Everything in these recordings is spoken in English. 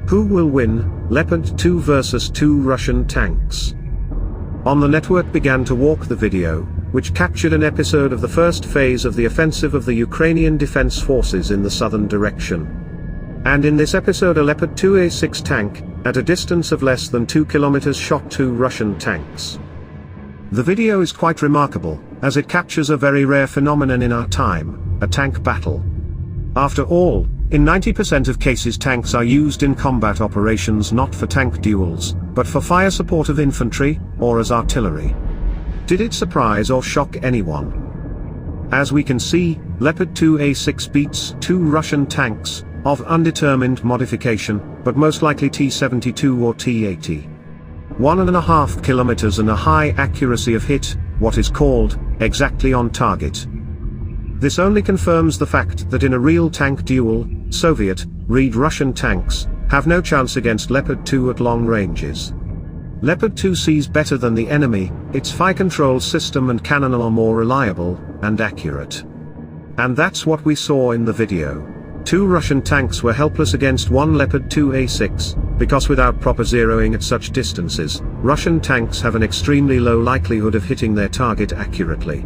Who will win, Leopard 2 versus 2 Russian tanks? On the network began to walk the video, which captured an episode of the first phase of the offensive of the Ukrainian Defense Forces in the southern direction. And in this episode a Leopard 2A6 tank, at a distance of less than 2 kilometers shot 2 Russian tanks. The video is quite remarkable, as it captures a very rare phenomenon in our time, a tank battle. After all, in 90% of cases tanks are used in combat operations not for tank duels, but for fire support of infantry, or as artillery. Did it surprise or shock anyone? As we can see, Leopard 2A6 beats 2 Russian tanks, of undetermined modification, but most likely T-72 or T-80. 1.5 kilometers and a high accuracy of hit, what is called, exactly on target. This only confirms the fact that in a real tank duel, Soviet-read Russian tanks, have no chance against Leopard 2 at long ranges. Leopard 2 sees better than the enemy, its fire control system and cannon are more reliable, and accurate. And that's what we saw in the video. 2 Russian tanks were helpless against 1 Leopard 2A6, because without proper zeroing at such distances, Russian tanks have an extremely low likelihood of hitting their target accurately.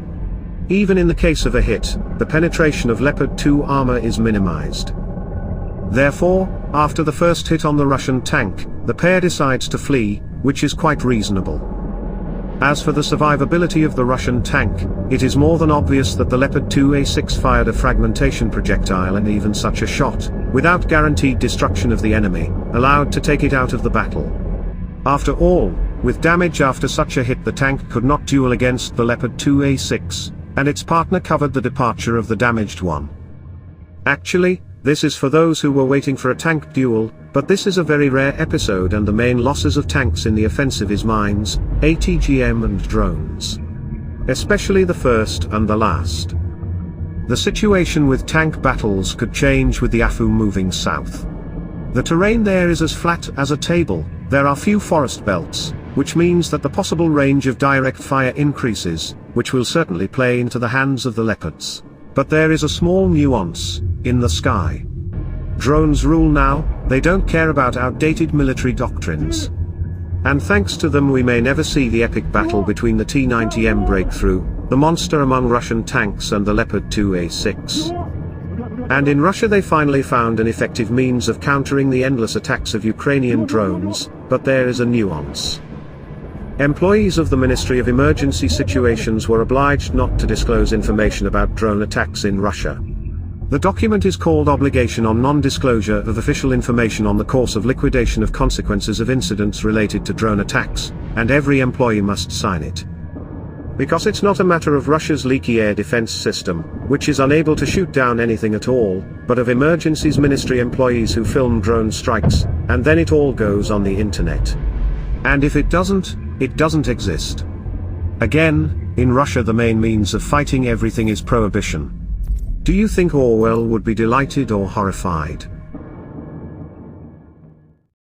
Even in the case of a hit, the penetration of Leopard 2 armor is minimized. Therefore, after the first hit on the Russian tank, the pair decides to flee, which is quite reasonable. As for the survivability of the Russian tank, it is more than obvious that the Leopard 2A6 fired a fragmentation projectile, and even such a shot, without guaranteed destruction of the enemy, allowed to take it out of the battle. After all, with damage after such a hit the tank could not duel against the Leopard 2A6, and its partner covered the departure of the damaged one. Actually, this is for those who were waiting for a tank duel, but this is a very rare episode, and the main losses of tanks in the offensive is mines, ATGM and drones. Especially the first and the last. The situation with tank battles could change with the AFU moving south. The terrain there is as flat as a table, there are few forest belts, which means that the possible range of direct fire increases, which will certainly play into the hands of the Leopards. But there is a small nuance, in the sky. Drones rule now, they don't care about outdated military doctrines. And thanks to them we may never see the epic battle between the T-90M breakthrough, the monster among Russian tanks, and the Leopard 2A6. And in Russia they finally found an effective means of countering the endless attacks of Ukrainian drones, but there is a nuance. Employees of the Ministry of Emergency Situations were obliged not to disclose information about drone attacks in Russia. The document is called Obligation on Non-Disclosure of Official Information on the Course of Liquidation of Consequences of Incidents Related to Drone Attacks, and every employee must sign it. Because it's not a matter of Russia's leaky air defense system, which is unable to shoot down anything at all, but of Emergencies Ministry employees who film drone strikes, and then it all goes on the internet. And if it doesn't exist. Again, in Russia the main means of fighting everything is prohibition. Do you think Orwell would be delighted or horrified?